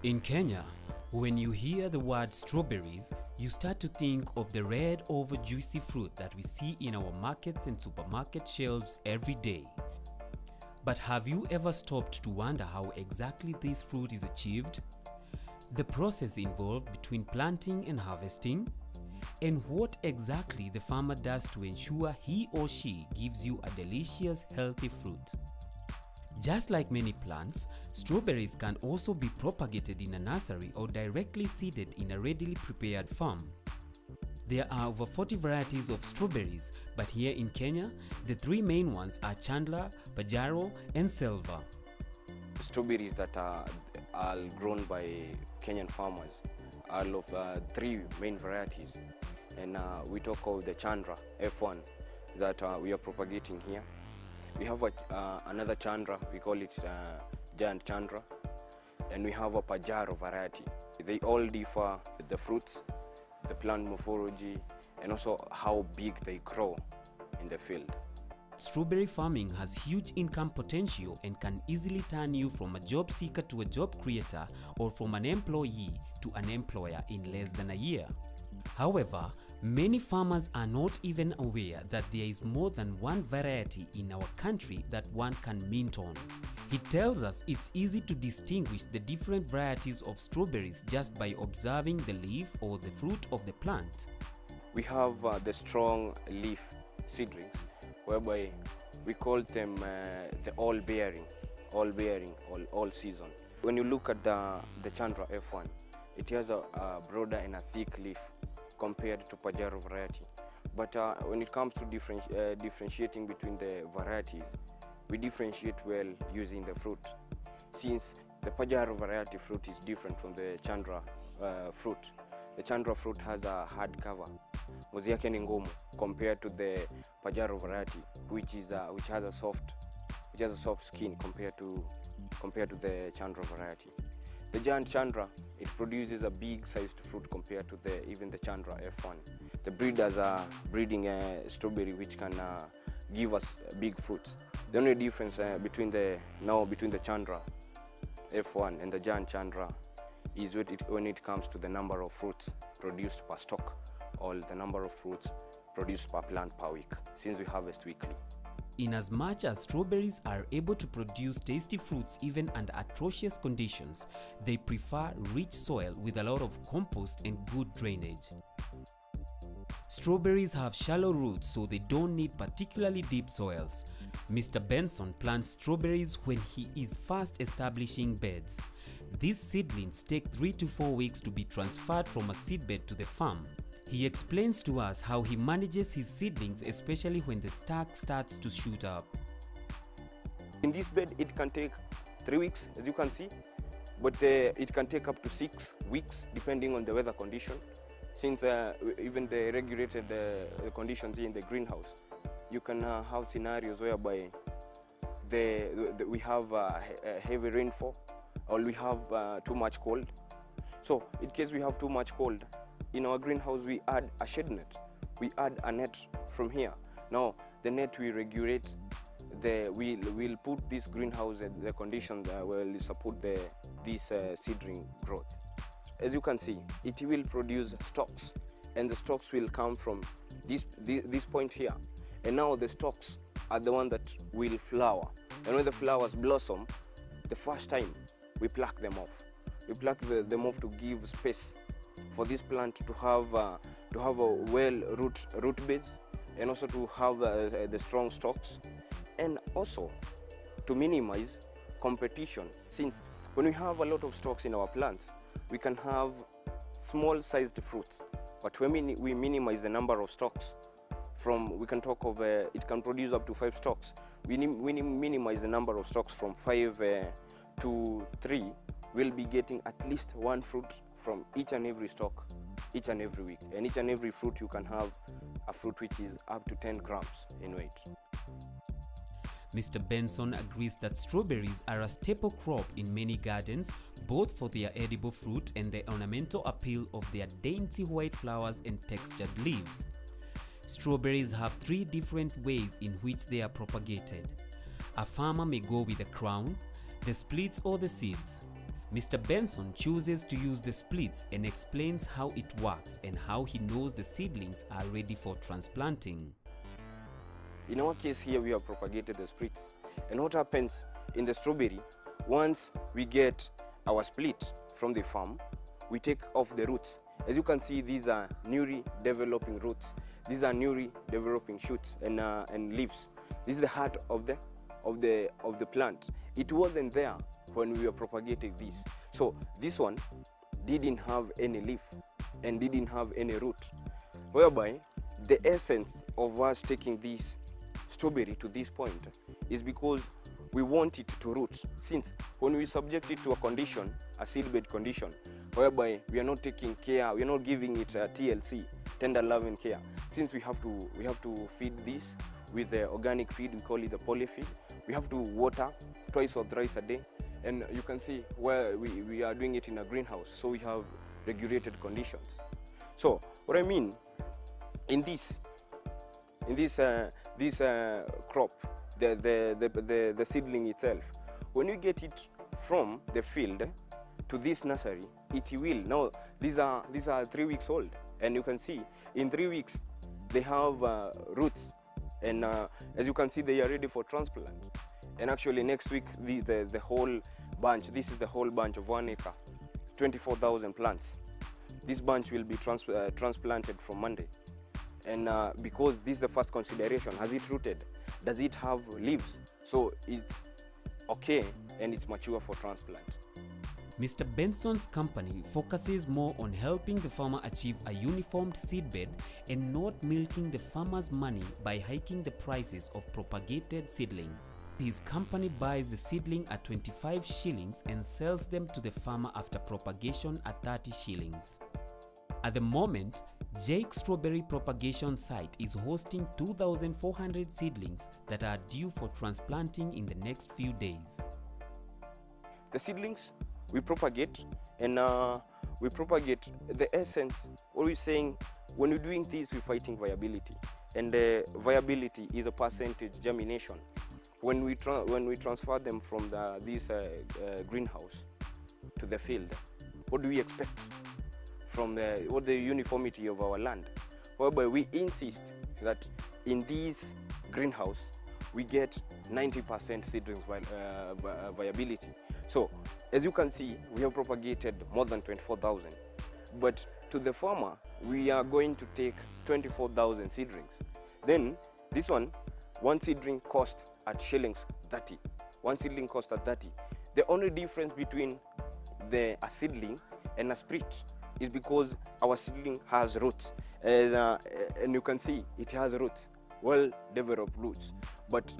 In Kenya, when you hear the word strawberries, you start to think of the red over juicy fruit that we see in our markets and supermarket shelves every day. But have you ever stopped to wonder how exactly this fruit is achieved? The process involved between planting and harvesting? And what exactly the farmer does to ensure he or she gives you a delicious, healthy fruit? Just like many plants, strawberries can also be propagated in a nursery or directly seeded in a readily prepared farm. There are over 40 varieties of strawberries, but here in Kenya, the three main ones are Chandler, Pajaro, and Selva. Strawberries that are grown by Kenyan farmers are of three main varieties, and we talk of the Chandra F1 that we are propagating here. We have another Chandra, we call it Giant Chandra, and we have a Pajaro variety. They all differ with the fruits, the plant morphology, and also how big they grow in the field. Strawberry farming has huge income potential and can easily turn you from a job seeker to a job creator, or from an employee to an employer in less than a year. However, many farmers are not even aware that there is more than one variety in our country that one can mint on. He tells us it's easy to distinguish the different varieties of strawberries just by observing the leaf or the fruit of the plant. We have the strong leaf seedlings, whereby we call them the all-bearing, all season. When you look at the Chandra F1, it has a broader and a thick leaf compared to Pajaro variety. But when it comes to differentiating between the varieties, we differentiate well using the fruit. Since the Pajaro variety fruit is different from the Chandra fruit. The Chandra fruit has a hard cover, ngozi yake ni ngumu, compared to the Pajaro variety, which has a soft skin compared to the Chandra variety. The Giant Chandra, it produces a big sized fruit compared to even the Chandra F1. The breeders are breeding a strawberry which can give us big fruits. The only difference between the Chandra F1 and the Giant Chandra is when it comes to the number of fruits produced per stalk, or the number of fruits produced per plant per week, since we harvest weekly. In as much as strawberries are able to produce tasty fruits even under atrocious conditions, they prefer rich soil with a lot of compost and good drainage. Strawberries have shallow roots, so they don't need particularly deep soils. Mr. Benson plants strawberries when he is first establishing beds. These seedlings take 3 to 4 weeks to be transferred from a seedbed to the farm. He explains to us how he manages his seedlings, especially when the stalk starts to shoot up. In this bed, it can take 3 weeks, as you can see, but it can take up to 6 weeks, depending on the weather condition. Since even the regulated conditions in the greenhouse, you can have scenarios whereby we have heavy rainfall, or we have too much cold. So in case we have too much cold, in our greenhouse we add a shade net. We add a net from here. Now the net will regulate we'll put this greenhouse and the conditions will support this seedling growth. As you can see, it will produce stalks, and the stalks will come from this point here. And now the stalks are the one that will flower. And when the flowers blossom, the first time we pluck them off. We pluck them off to give space for this plant to have a well root base, and also to have the strong stalks, and also to minimize competition. Since when we have a lot of stalks in our plants, we can have small sized fruits, but when we minimize the number of stalks, we can talk of it can produce up to 5 stalks. We minimize the number of stalks from 5 to 3. We'll be getting at least 1 fruit from each and every stalk, each and every week. And each and every fruit, you can have a fruit which is up to 10 grams in weight. Mr. Benson agrees that strawberries are a staple crop in many gardens, both for their edible fruit and the ornamental appeal of their dainty white flowers and textured leaves. Strawberries have 3 different ways in which they are propagated. A farmer may go with a crown, the splits or the seeds. Mr. Benson chooses to use the splits and explains how it works and how he knows the seedlings are ready for transplanting. In our case here, we have propagated the splits. And what happens in the strawberry, once we get our split from the farm, we take off the roots. As you can see, these are newly developing roots. These are newly developing shoots and leaves. This is the heart of the plant. It wasn't there when we were propagating this. So this one didn't have any leaf and didn't have any root, whereby the essence of us taking this strawberry to this point is because we want it to root, since when we subject it to a condition, a seedbed condition, whereby we are not taking care, we are not giving it a TLC, tender loving care, since we have to feed this with the organic feed, we call it the polyfeed. We have to water twice or thrice a day, and you can see where we are doing it in a greenhouse, so we have regulated conditions. So what I mean in this crop, the seedling itself, when you get it from the field to this nursery, it will, now these are 3 weeks old, and you can see in 3 weeks they have roots, and as you can see, they are ready for transplant. And actually next week the whole bunch, this is the whole bunch of 1 acre, 24,000 plants. This bunch will be transplanted from Monday. And because this is the first consideration, has it rooted? Does it have leaves? So it's okay and it's mature for transplant. Mr. Benson's company focuses more on helping the farmer achieve a uniformed seedbed and not milking the farmer's money by hiking the prices of propagated seedlings. His company buys the seedling at 25 shillings and sells them to the farmer after propagation at 30 shillings. At the moment, Jake Strawberry Propagation Site is hosting 2,400 seedlings that are due for transplanting in the next few days. The seedlings we propagate, and we propagate the essence. What we're saying, when we're doing this, we're fighting viability, and the viability is a percentage germination. When we transfer them from this greenhouse to the field, what do we expect from the uniformity of our land? Whereby we insist that in this greenhouse we get 90% seedlings viability. So as you can see, we have propagated more than 24,000, but to the farmer we are going to take 24,000 seedlings. Then this one seedling cost at shillings 30. One seedling cost at 30. The only difference between a seedling and a split is because our seedling has roots, and you can see it has roots, well developed roots. But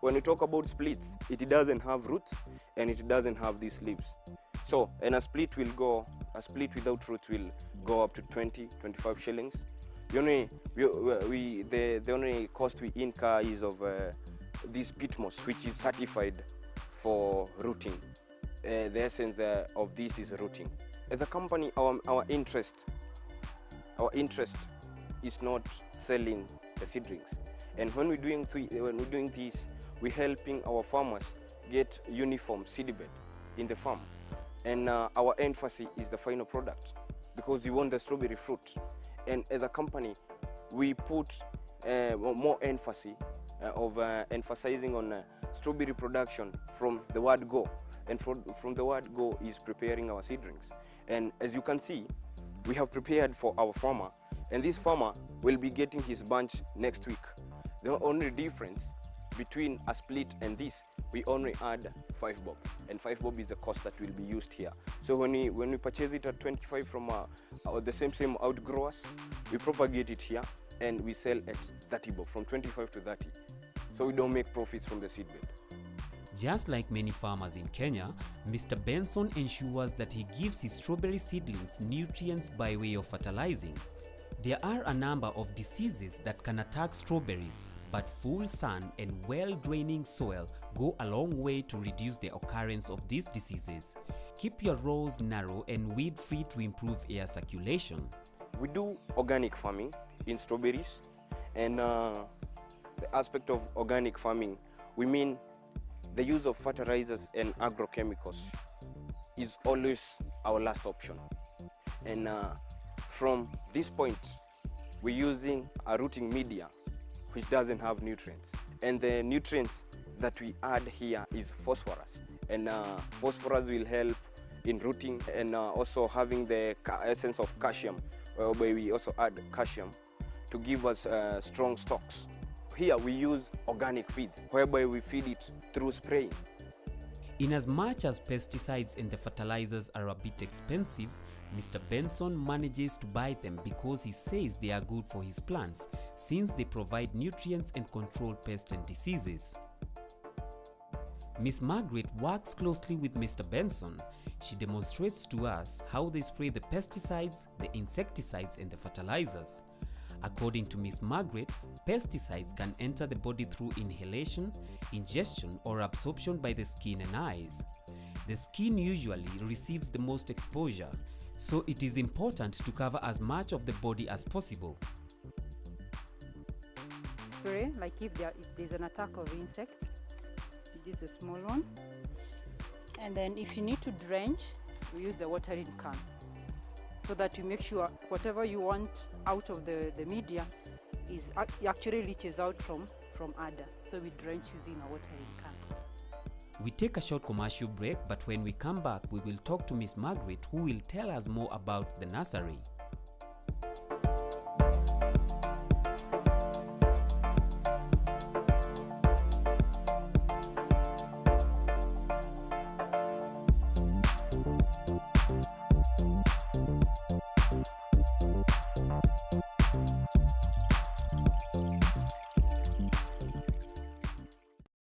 when we talk about splits, it doesn't have roots and it doesn't have these leaves. So, and a split without roots will go up to 20-25 shillings. The only cost we incur is of this Pitmos, which is certified for rooting. The essence of this is rooting. As a company, our interest is not selling the seedlings. And when we're doing this, we're helping our farmers get uniform seedbed in the farm. And our emphasis is the final product, because we want the strawberry fruit. And as a company, we put more emphasis of emphasizing on strawberry production from the word go. And from the word go is preparing our seedlings. And as you can see, we have prepared for our farmer, and this farmer will be getting his bunch next week. The only difference between a split and this, we only add 5 bob, and 5 bob is the cost that will be used here. So when we purchase it at 25 from the same outgrowers, we propagate it here and we sell at 30 bob, from 25 to 30. So we don't make profits from the seedbed. Just like many farmers in Kenya, Mr. Benson ensures that he gives his strawberry seedlings nutrients by way of fertilizing. There are a number of diseases that can attack strawberries, but full sun and well-draining soil go a long way to reduce the occurrence of these diseases. Keep your rows narrow and weed-free to improve air circulation. We do organic farming in strawberries, and the aspect of organic farming, we mean the use of fertilizers and agrochemicals is always our last option. And from this point, we're using a rooting media which doesn't have nutrients. And the nutrients that we add here is phosphorus. And phosphorus will help in rooting, and also having the essence of calcium, where we also add calcium to give us strong stalks. Here we use organic feeds, whereby we feed it through spraying. In as much as pesticides and the fertilizers are a bit expensive, Mr. Benson manages to buy them because he says they are good for his plants, since they provide nutrients and control pests and diseases. Miss Margaret works closely with Mr. Benson. She demonstrates to us how they spray the pesticides, the insecticides and the fertilizers. According to Miss Margaret, pesticides can enter the body through inhalation, ingestion or absorption by the skin and eyes. The skin usually receives the most exposure, so it is important to cover as much of the body as possible. Spray, like if there's an attack of insect, this is a small one. And then if you need to drench, we use the watering can, so that you make sure whatever you want out of the media is actually leaches out from udder. So we drench using a watering can. We take a short commercial break, but when we come back, we will talk to Miss Margaret, who will tell us more about the nursery.